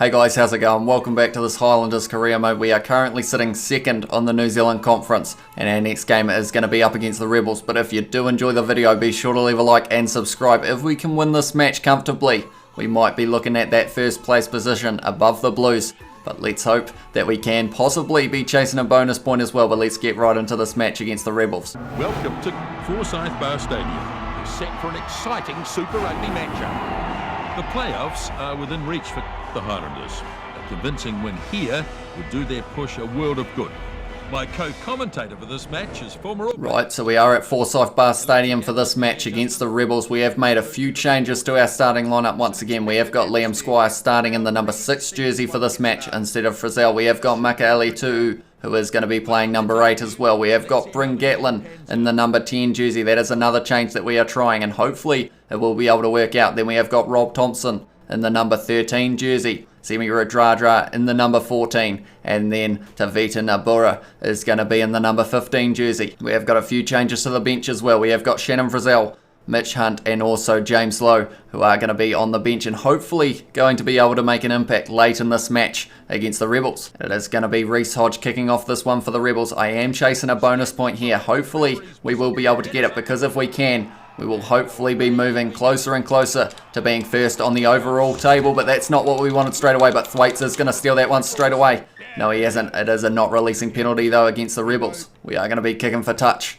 Hey guys, how's it going? Welcome back to this Highlanders career mode. We are currently sitting second on the New Zealand Conference, and our next game is going to be up against the Rebels. But if you do enjoy the video, be sure to leave a like and subscribe. If we can win this match comfortably, we might be looking at that first place position above the Blues. But let's hope that we can possibly be chasing a bonus point as well. But let's get right into this match against the Rebels. Welcome to Forsyth Bar Stadium. We're set for an exciting Super Rugby matchup. The playoffs are within reach for the Highlanders. A convincing win here would do their push a world of good. My co-commentator for this match is former... Right, so we are at Forsyth Bar Stadium for this match against the Rebels. We have made a few changes to our starting lineup once again. We have got Liam Squire starting in the number 6 jersey for this match instead of Frizzell. We have got Makaele who is going to be playing number 8 as well. We have got Bryn Gatlin in the number 10 jersey. That is another change that we are trying, and hopefully it will be able to work out. Then we have got Rob Thompson in the number 13 jersey. Semi Radradra in the number 14, and then Tavita Nabura is going to be in the number 15 jersey. We have got a few changes to the bench as well. We have got Shannon Frizzell, Mitch Hunt, and also James Lowe, who are going to be on the bench and hopefully going to be able to make an impact late in this match against the Rebels. It is going to be Reece Hodge kicking off this one for the Rebels. I am chasing a bonus point here. Hopefully we will be able to get it, because if we can, we will hopefully be moving closer and closer to being first on the overall table, but that's not what we wanted straight away. But Thwaites is going to steal that one straight away. No, he hasn't. It is a not releasing penalty though against the Rebels. We are going to be kicking for touch.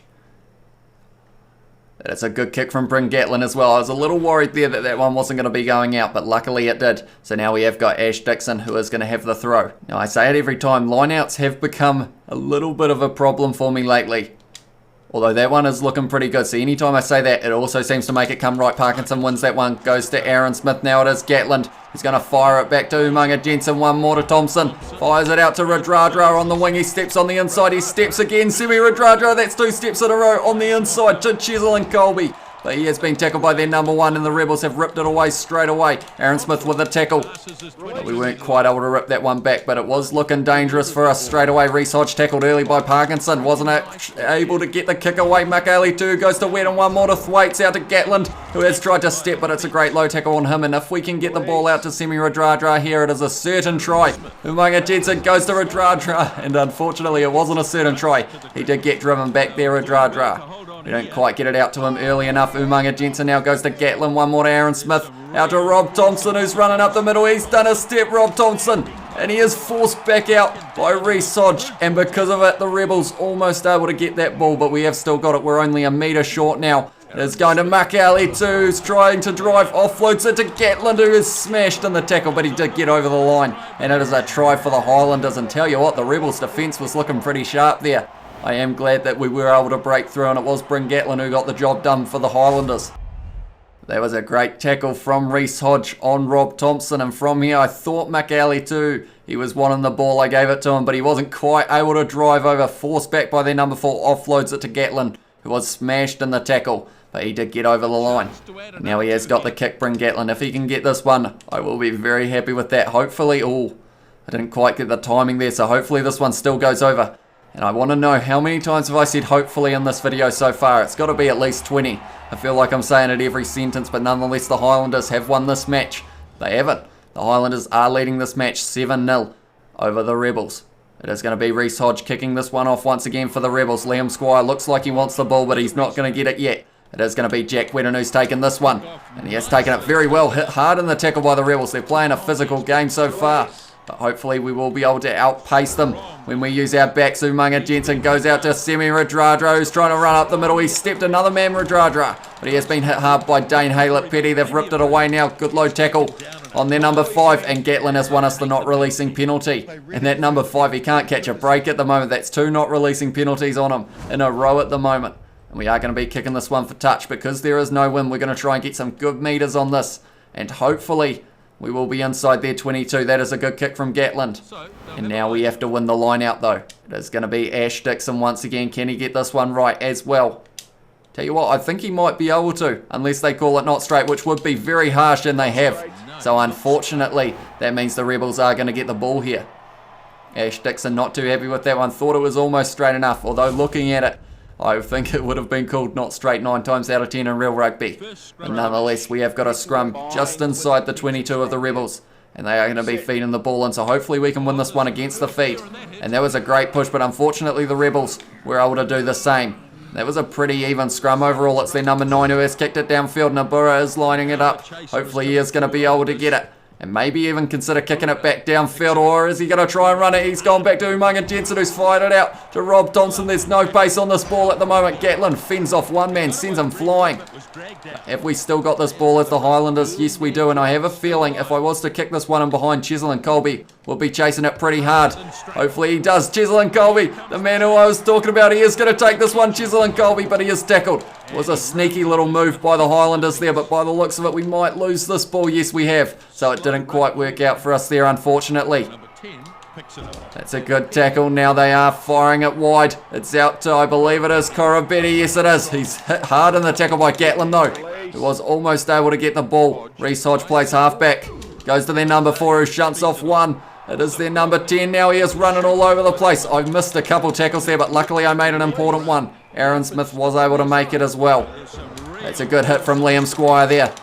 It's a good kick from Bryn Gatlin as well. I was a little worried there that that one wasn't going to be going out, but luckily it did. So now we have got Ash Dixon, who is going to have the throw. Now I say it every time, lineouts have become a little bit of a problem for me lately. Although that one is looking pretty good. So anytime I say that, it also seems to make it come right. Parkinson wins that one. Goes to Aaron Smith. Now it is Gatland. He's going to fire it back to Umaga Jensen. One more to Thompson. Fires it out to Radradra on the wing. He steps on the inside. He steps again. Semi Radradra. That's 2 steps in a row on the inside to Chisel and Colby. But he has been tackled by their number 1, and the Rebels have ripped it away straight away. Aaron Smith with a tackle. But we weren't quite able to rip that one back, but it was looking dangerous for us straight away. Reece Hodge tackled early by Parkinson. Wasn't able to get the kick away. Makaele goes to Wet, and one more to Thwaites out to Gatland, who has tried to step, but it's a great low tackle on him. And if we can get the ball out to Semi Radradra here, it is a certain try. Umaga Jensen goes to Radradra, and unfortunately it wasn't a certain try. He did get driven back there, Radradra. We don't quite get it out to him early enough. Umaga Jensen now goes to Gatlin. One more to Aaron Smith. Out to Rob Thompson, who's running up the middle. He's done a step, Rob Thompson. And he is forced back out by Reece Hodge. And because of it, the Rebels almost able to get that ball. But we have still got it. We're only a metre short now. It is going to Makaele who's trying to drive. Offloads it to Gatland, who is smashed in the tackle. But he did get over the line. And it is a try for the Highlanders. And tell you what, the Rebels' defence was looking pretty sharp there. I am glad that we were able to break through, and it was Bryn Gatlin who got the job done for the Highlanders. That was a great tackle from Reece Hodge on Rob Thompson, and from here I thought Makaele he was wanting the ball. I gave it to him, but he wasn't quite able to drive over. Forced back by their number 4, offloads it to Gatlin, who was smashed in the tackle, but he did get over the line. Now he has got the kick, Bryn Gatlin. If he can get this one, I will be very happy with that. Hopefully, I didn't quite get the timing there, so hopefully this one still goes over. And I want to know, how many times have I said hopefully in this video so far? It's got to be at least 20. I feel like I'm saying it every sentence, but nonetheless the Highlanders have won this match. They haven't. The Highlanders are leading this match 7-0 over the Rebels. It is going to be Reece Hodge kicking this one off once again for the Rebels. Liam Squire looks like he wants the ball, but he's not going to get it yet. It is going to be Jack Wedden who's taken this one. And he has taken it very well. Hit hard in the tackle by the Rebels. They're playing a physical game so far. But hopefully we will be able to outpace them when we use our backs. Umaga Jensen goes out to Semi Radradra, who's trying to run up the middle. He stepped another man, Radradra, but he has been hit hard by Dane Haylett-Petty. They've ripped it away now. Good low tackle on their number 5, and Gatlin has won us the not releasing penalty. And that number 5, he can't catch a break at the moment. That's 2 not releasing penalties on him in a row at the moment. And we are going to be kicking this one for touch. Because there is no win, we're going to try and get some good meters on this, and hopefully we will be inside their 22. That is a good kick from Gatland. And now we have to win the line out though. It is going to be Ash Dixon once again. Can he get this one right as well? Tell you what, I think he might be able to, unless they call it not straight, which would be very harsh, and they have. So unfortunately, that means the Rebels are going to get the ball here. Ash Dixon not too happy with that one. Thought it was almost straight enough, although looking at it, I think it would have been called not straight 9 times out of 10 in real rugby. But nonetheless, we have got a scrum just inside the 22 of the Rebels. And they are going to be feeding the ball in, so hopefully we can win this one against the feed. And that was a great push, but unfortunately the Rebels were able to do the same. That was a pretty even scrum overall. It's their number 9 who has kicked it downfield. Nabura is lining it up. Hopefully he is going to be able to get it. And maybe even consider kicking it back downfield, or is he going to try and run it? He's gone back to Umaga Jensen, who's fired it out to Rob Thompson. There's no pace on this ball at the moment. Gatlin fends off one man, sends him flying. Have we still got this ball as the Highlanders? Yes, we do, and I have a feeling if I was to kick this one in behind, Chisel and Colby will be chasing it pretty hard. Hopefully he does. Chisel and Colby, the man who I was talking about, he is going to take this one, Chisel and Colby, but he is tackled. It was a sneaky little move by the Highlanders there, but by the looks of it, we might lose this ball. Yes, we have. So it didn't quite work out for us there, unfortunately. That's a good tackle. Now they are firing it wide. It's out to, I believe it is, Korobetti. Yes, it is. He's hit hard in the tackle by Gatlin, though. He was almost able to get the ball. Reece Hodge plays halfback. Goes to their number 4, who shunts off one. It is their number 10 now. He is running all over the place. I've missed a couple tackles there, but luckily I made an important one. Aaron Smith was able to make it as well. That's a good hit from Liam Squire there.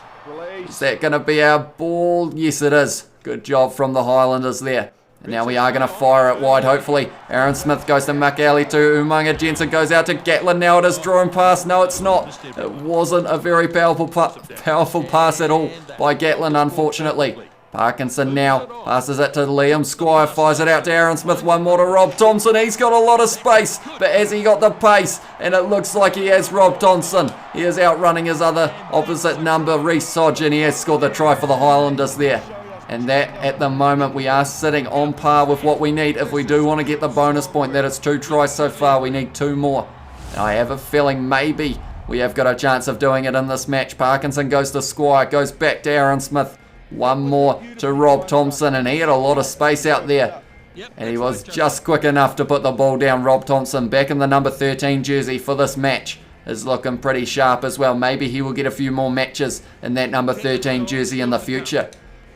Is that going to be our ball? Yes, it is. Good job from the Highlanders there. And now we are going to fire it wide, hopefully. Aaron Smith goes to McAley to Umaga Jensen, goes out to Gatlin. Now it is drawing past. No, it's not. It wasn't a very powerful pass at all by Gatlin, unfortunately. Parkinson now passes it to Liam Squire, fires it out to Aaron Smith, one more to Rob Thompson. He's got a lot of space, but has he got the pace? And it looks like he has. Rob Thompson, he is outrunning his other opposite number, Reece Hodge, and he has scored the try for the Highlanders there. And that, at the moment, we are sitting on par with what we need if we do want to get the bonus point. That is 2 tries so far. We need 2 more. And I have a feeling maybe we have got a chance of doing it in this match. Parkinson goes to Squire, goes back to Aaron Smith. One more to Rob Thompson, and he had a lot of space out there. And he was just quick enough to put the ball down. Rob Thompson, back in the number 13 jersey for this match, is looking pretty sharp as well. Maybe he will get a few more matches in that number 13 jersey in the future.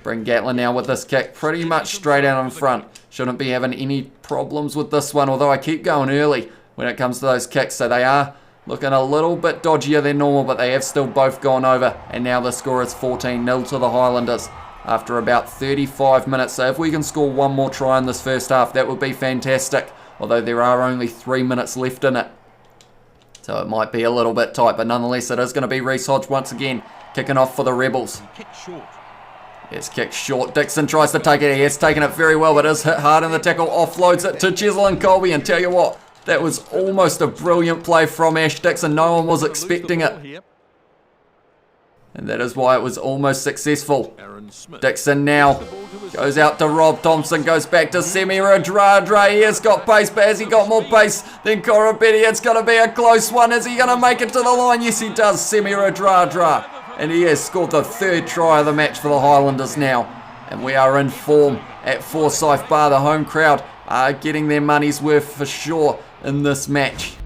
Bring Gatlin now with this kick pretty much straight out in front. Shouldn't be having any problems with this one, although I keep going early when it comes to those kicks. So they are looking a little bit dodgier than normal, but they have still both gone over. And now the score is 14-0 to the Highlanders after about 35 minutes. So if we can score one more try in this first half, that would be fantastic. Although there are only 3 minutes left in it. So it might be a little bit tight, but nonetheless it is going to be Reece Hodge once again kicking off for the Rebels. It's kicked short. Dixon tries to take it. He has taken it very well, but is hit hard in the tackle. Offloads it to Chisel and Colby. And tell you what, that was almost a brilliant play from Ash Dixon. No one was expecting it. And that is why it was almost successful. Dixon now goes out to Rob Thompson. Goes back to Semi Radradra. He has got pace, but has he got more pace than Korobetti? It's going to be a close one. Is he going to make it to the line? Yes, he does. Semi Radradra. And he has scored the 3rd try of the match for the Highlanders now. And we are in form at Forsyth Bar. The home crowd are getting their money's worth for sure in this match.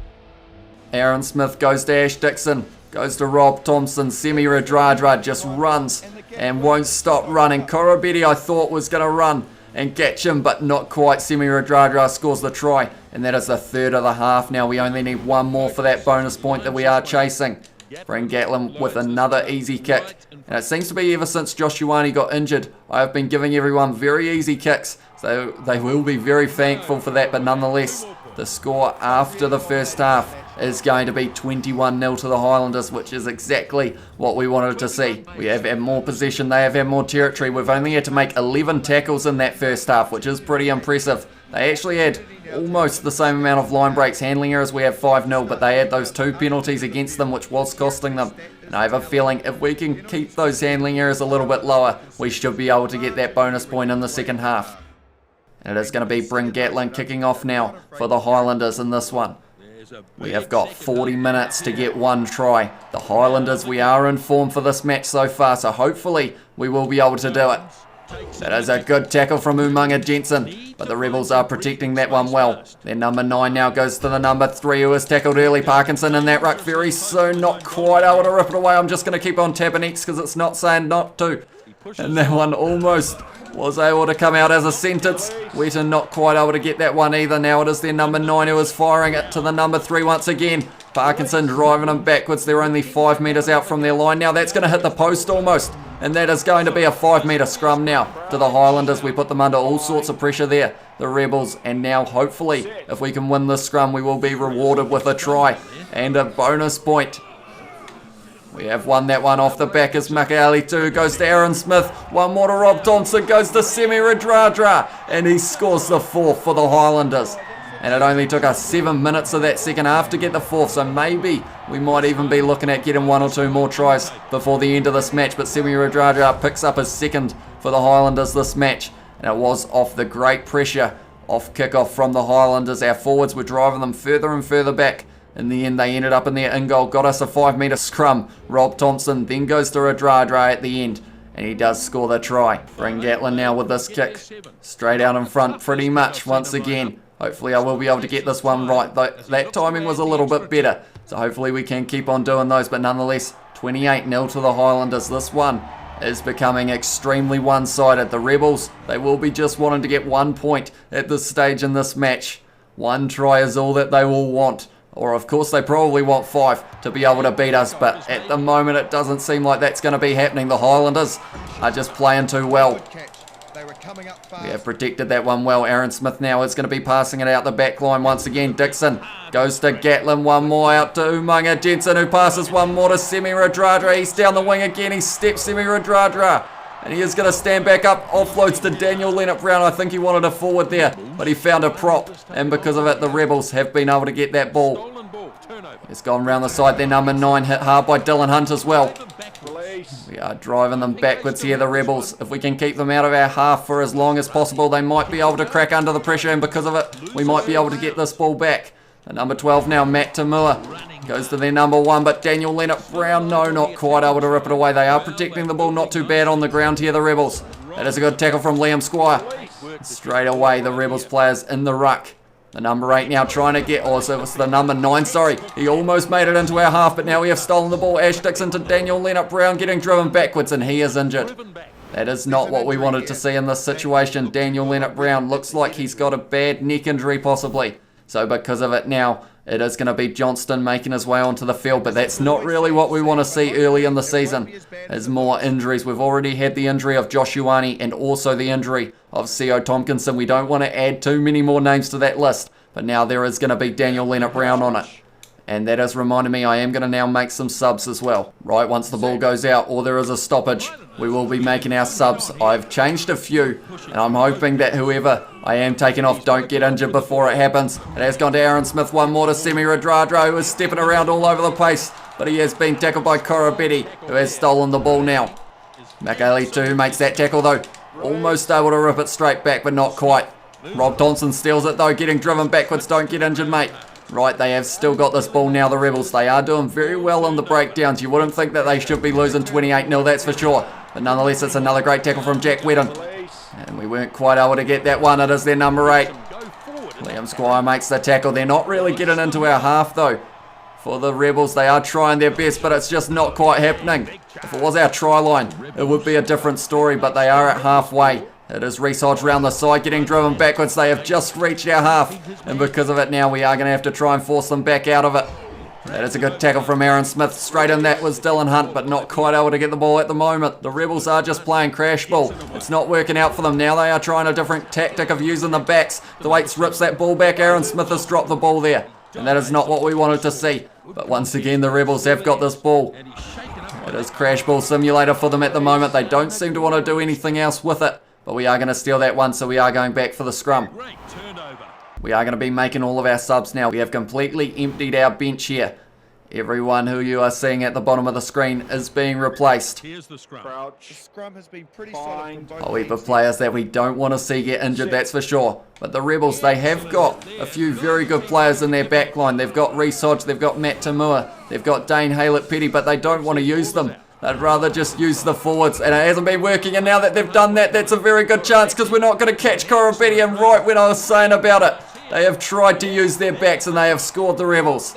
Aaron Smith goes to Ash Dixon. Goes to Rob Thompson. Semi Radradra just runs and won't stop running. Korobetti, I thought, was going to run and catch him, but not quite. Semi Radradra scores the try. And that is the 3rd of the half now. We only need 1 more for that bonus point that we are chasing. Bring Gatlin with another easy kick. And it seems to be ever since Josh Ioane got injured, I have been giving everyone very easy kicks. So they will be very thankful for that. But nonetheless, the score after the first half is going to be 21-0 to the Highlanders, which is exactly what we wanted to see. We have had more possession, they have had more territory. We've only had to make 11 tackles in that first half, which is pretty impressive. They actually had almost the same amount of line breaks, handling errors. We have 5-0, but they had those 2 penalties against them, which was costing them. And I have a feeling if we can keep those handling errors a little bit lower, we should be able to get that bonus point in the second half. And it is going to be Bring Gatlin kicking off now for the Highlanders in this one. We have got 40 minutes to get 1 try. The Highlanders, we are in form for this match so far, so hopefully we will be able to do it. That is a good tackle from Umaga Jensen, but the Rebels are protecting that one well. Their number 9 now goes to the number 3 who was tackled early. Parkinson in that ruck very soon, not quite able to rip it away. I'm just going to keep on tapping X because it's not saying not to. And that one almost was able to come out as a sentence. Wheaton not quite able to get that one either. Now it is their number 9 who is firing it to the number 3 once again. Parkinson driving them backwards. They're only 5 metres out from their line. Now that's going to hit the post almost. And that is going to be a 5-metre scrum now to the Highlanders. We put them under all sorts of pressure there, the Rebels. And now hopefully if we can win this scrum, we will be rewarded with a try and a bonus point. We have won that one off the back as Makaele 2 goes to Aaron Smith. One more to Rob Thompson, goes to Semi Radradra, and he scores the 4th for the Highlanders. And it only took us 7 minutes of that second half to get the 4th, so maybe we might even be looking at getting 1 or 2 more tries before the end of this match. But Semi Radradra picks up his 2nd for the Highlanders this match, and it was off the great pressure off kickoff from the Highlanders. Our forwards were driving them further and further back. In the end, they ended up in their in goal, got us a 5-metre scrum. Rob Thompson then goes to Radradra at the end, and he does score the try. Bring Gatlin now with this kick, straight out in front pretty much once again. Hopefully I will be able to get this one right. That timing was a little bit better, so hopefully we can keep on doing those. But nonetheless, 28-0 to the Highlanders. This one is becoming extremely one-sided. The Rebels, they will be just wanting to get 1 point at this stage in this match. 1 try is all that they will want. Or of course they probably want 5 to be able to beat us, but at the moment it doesn't seem like that's going to be happening. The Highlanders are just playing too well. We have protected that one well. Aaron Smith now is going to be passing it out the back line once again. Dixon goes to Gatlin, one more out to Umaga Jensen, who passes one more to Semi Radradra. He's down the wing again, he steps Semi Radradra. And he is going to stand back up, offloads to Daniel Leonard-Brown. I think he wanted a forward there, but he found a prop. And because of it, the Rebels have been able to get that ball. It's gone round the side there. Number 9 hit hard by Dylan Hunt as well. We are driving them backwards here, the Rebels. If we can keep them out of our half for as long as possible, they might be able to crack under the pressure. And because of it, we might be able to get this ball back. The number 12 now, Matt Tamua, goes to their number 1, but Daniel Leonard-Brown, no, not quite able to rip it away. They are protecting the ball not too bad on the ground here, the Rebels. That is a good tackle from Liam Squire. Straight away, the Rebels players in the ruck. The number 8 now trying to get, oh, so it's the number 9, sorry. He almost made it into our half, but now we have stolen the ball. Ash Dixon to Daniel Leonard-Brown, getting driven backwards, and he is injured. That is not what we wanted to see in this situation. Daniel Leonard-Brown looks like he's got a bad neck injury possibly. So because of it now, it is going to be Johnston making his way onto the field, but that's not really what we want to see early in the season. There's more injuries. We've already had the injury of Josh Ioane and also the injury of C.O. Tompkinson. We don't want to add too many more names to that list, but now there is going to be Daniel Leonard-Brown on it. And that has reminded me I am going to now make some subs as well. Right, once the ball goes out or there is a stoppage, we will be making our subs. I've changed a few, and I'm hoping that whoever I am taking off don't get injured before it happens. It has gone to Aaron Smith, one more to Semi Radradra, who is stepping around all over the place, but he has been tackled by Korobetti, who has stolen the ball now. Makaele 2 makes that tackle though, almost able to rip it straight back, but not quite. Rob Thompson steals it though, getting driven backwards. Don't get injured, mate. Right, they have still got this ball now, the Rebels. They are doing very well on the breakdowns. You wouldn't think that they should be losing 28-0, that's for sure. But nonetheless, it's another great tackle from Jack Whedon. And we weren't quite able to get that one. It is their number 8. Liam Squire makes the tackle. They're not really getting into our half, though. For the Rebels, they are trying their best, but it's just not quite happening. If it was our try line, it would be a different story, but they are at halfway. It is Reece Hodge round the side, getting driven backwards. They have just reached our half, and because of it now, we are going to have to try and force them back out of it. That is a good tackle from Aaron Smith. Straight in that was Dylan Hunt, but not quite able to get the ball at the moment. The Rebels are just playing crash ball. It's not working out for them. Now they are trying a different tactic of using the backs. Thwaites rips that ball back. Aaron Smith has dropped the ball there, and that is not what we wanted to see. But once again, the Rebels have got this ball. It is crash ball simulator for them at the moment. They don't seem to want to do anything else with it. But we are going to steal that one, so we are going back for the scrum. We are going to be making all of our subs now. We have completely emptied our bench here. Everyone who you are seeing at the bottom of the screen is being replaced. Here's the scrum. The scrum has been pretty solid. A heap of players that we don't want to see get injured, that's for sure. But the Rebels, they have got a few very good players in their back line. They've got Reece Hodge, they've got Matt Tamua, they've got Dane Haylett-Petty, but they don't want to use them. They'd rather just use the forwards, and it hasn't been working, and now that they've done that, that's a very good chance, because we're not going to catch Korobetti. And right when I was saying about it, they have tried to use their backs, and they have scored the Rebels.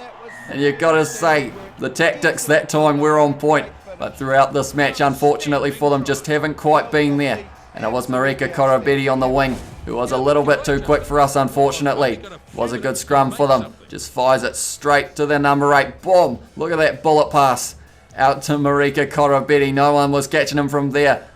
And you've got to say, the tactics that time were on point, but throughout this match, unfortunately for them, just haven't quite been there. And it was Marika Korobetti on the wing, who was a little bit too quick for us, unfortunately. It was a good scrum for them. Just fires it straight to their number 8. Boom! Look at that bullet pass. out to Marika Korobetti. No one was catching him from there.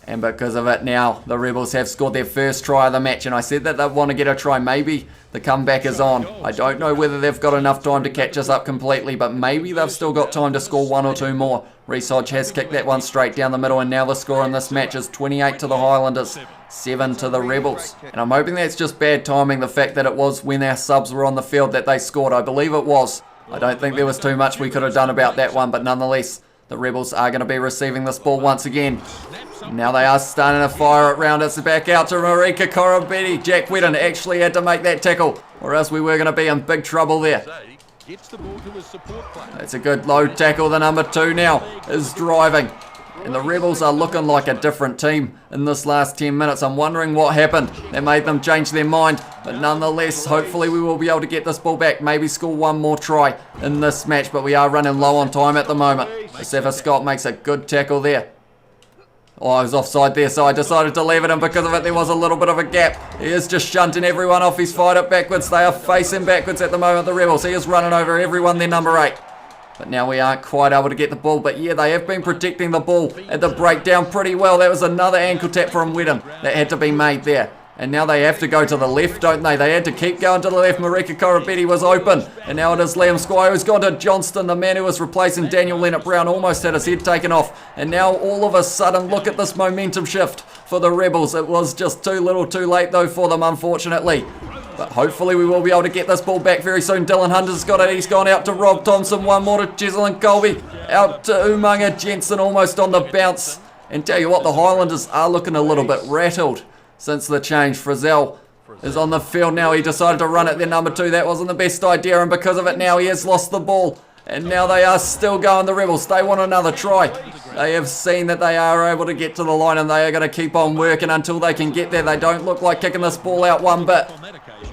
And because of it now, the Rebels have scored their first try of the match. And I said that they want to get a try. Maybe the comeback is on. I don't know whether they've got enough time to catch us up completely, but maybe they've still got time to score one or two more. Reece Hodge has kicked that one straight down the middle, and now the score in this match is 28 to the Highlanders, 7 to the Rebels. And I'm hoping that's just bad timing, the fact that it was when our subs were on the field that they scored. I believe it was. I don't think there was too much we could have done about that one, but nonetheless, the Rebels are going to be receiving this ball once again. Now they are starting to fire it round. It's back out to Marika Korobetti. Jack Whitten actually had to make that tackle, or else we were going to be in big trouble there. That's a good low tackle. The number 2 now is driving. And the Rebels are looking like a different team in this last 10 minutes. I'm wondering what happened that made them change their mind. But nonetheless, hopefully we will be able to get this ball back. Maybe score one more try in this match. But we are running low on time at the moment. Sefa Scott makes a good tackle there. Oh, I was offside there, so I decided to leave it, and because of it, there was a little bit of a gap. He is just shunting everyone off. He's fired it backwards. They are facing backwards at the moment, the Rebels. He is running over everyone, their number 8. But now we aren't quite able to get the ball. But yeah, they have been protecting the ball at the breakdown pretty well. That was another ankle tap from Whitten that had to be made there. And now they have to go to the left, don't they? They had to keep going to the left. Marika Korobetti was open. And now it is Liam Squire who's gone to Johnston. The man who was replacing Daniel Leonard-Brown almost had his head taken off. And now all of a sudden, look at this momentum shift for the Rebels. It was just too little too late though for them, unfortunately. But hopefully we will be able to get this ball back very soon. Dylan Hunter's got it. He's gone out to Rob Thompson. One more to Cheslin Colby. Out to Umaga Jensen almost on the bounce. And tell you what, the Highlanders are looking a little bit rattled since the change. Frizzell is on the field now. He decided to run at their number 2. That wasn't the best idea, and because of it now he has lost the ball. And now they are still going, the Rebels. They want another try. They have seen that they are able to get to the line, and they are going to keep on working until they can get there. They don't look like kicking this ball out one bit.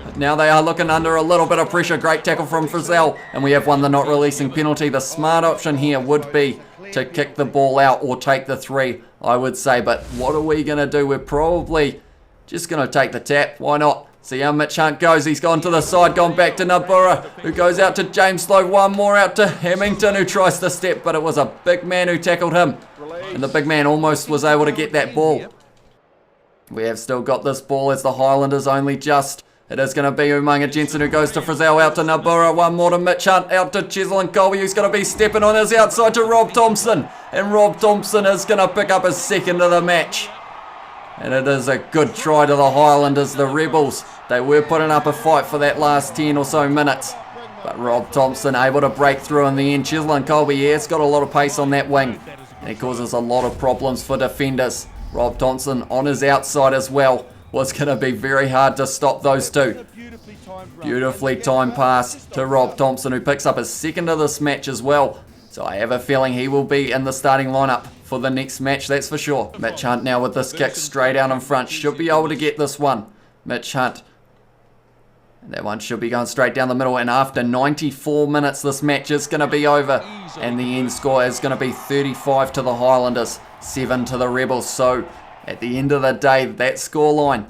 But now they are looking under a little bit of pressure. Great tackle from Frizzell, and we have won the not releasing penalty. The smart option here would be to kick the ball out or take the 3, I would say. But what are we going to do? We're probably just going to take the tap. Why not? See how Mitch Hunt goes. He's gone to the side, gone back to Nabura, who goes out to James Slow. One more out to Hamilton, who tries to step, but it was a big man who tackled him. And the big man almost was able to get that ball. We have still got this ball as the Highlanders only just. It is going to be Umaga Jensen who goes to Frizzell, out to Nabura. One more to Mitch Hunt, out to Cheslin Colby, who's going to be stepping on his outside to Rob Thompson. And Rob Thompson is going to pick up his second of the match. And it is a good try to the Highlanders, the Rebels. They were putting up a fight for that last 10 or so minutes. But Rob Thompson able to break through in the end. Cheslin Colby, yeah, it's got a lot of pace on that wing. And it causes a lot of problems for defenders. Rob Thompson on his outside as well was going to be very hard to stop those two. Beautifully timed pass to Rob Thompson, who picks up his second of this match as well. So I have a feeling he will be in the starting lineup for the next match, that's for sure. Mitch Hunt now with this kick straight out in front. Should be able to get this one. Mitch Hunt. And that one should be going straight down the middle. And after 94 minutes, this match is going to be over. And the end score is going to be 35 to the Highlanders, 7 to the Rebels. So at the end of the day, that scoreline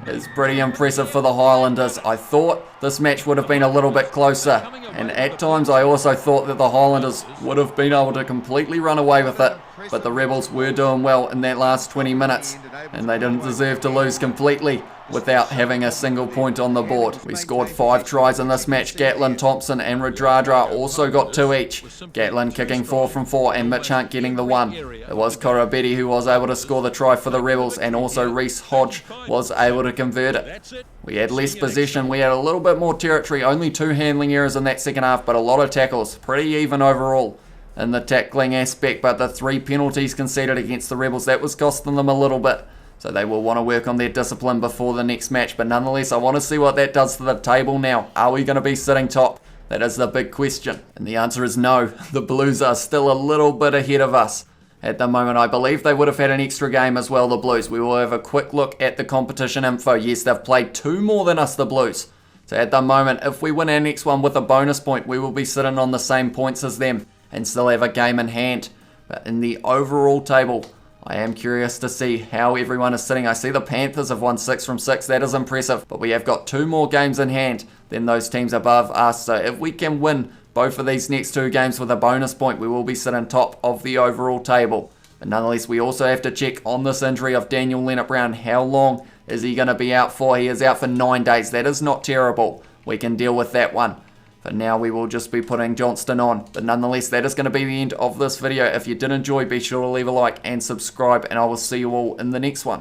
is pretty impressive for the Highlanders. I thought this match would have been a little bit closer, and at times I also thought that the Highlanders would have been able to completely run away with it, but the Rebels were doing well in that last 20 minutes, and they didn't deserve to lose completely without having a single point on the board. We scored 5 tries in this match. Gatlin, Thompson and Radradra also got 2 each. Gatlin kicking 4 from 4 and Mitch Hunt getting the 1. It was Korobetti who was able to score the try for the Rebels, and also Reece Hodge was able to convert it. We had less possession, we had a little bit more territory, only 2 handling errors in that second half, but a lot of tackles. Pretty even overall in the tackling aspect, but the 3 penalties conceded against the Rebels, that was costing them a little bit. So they will want to work on their discipline before the next match. But nonetheless, I want to see what that does to the table now. Are we going to be sitting top? That is the big question. And the answer is no. The Blues are still a little bit ahead of us at the moment. I believe they would have had an extra game as well, the Blues. We will have a quick look at the competition info. Yes, they've played 2 more than us, the Blues. So at the moment, if we win our next one with a bonus point, we will be sitting on the same points as them and still have a game in hand. But in the overall table, I am curious to see how everyone is sitting. I see the Panthers have won 6 from 6. That is impressive. But we have got 2 more games in hand than those teams above us. So if we can win both of these next 2 games with a bonus point, we will be sitting top of the overall table. But nonetheless, we also have to check on this injury of Daniel Leonard-Brown. How long is he going to be out for? He is out for 9 days. That is not terrible. We can deal with that one. For now, we will just be putting Johnston on. But nonetheless, that is going to be the end of this video. If you did enjoy, be sure to leave a like and subscribe, and I will see you all in the next one.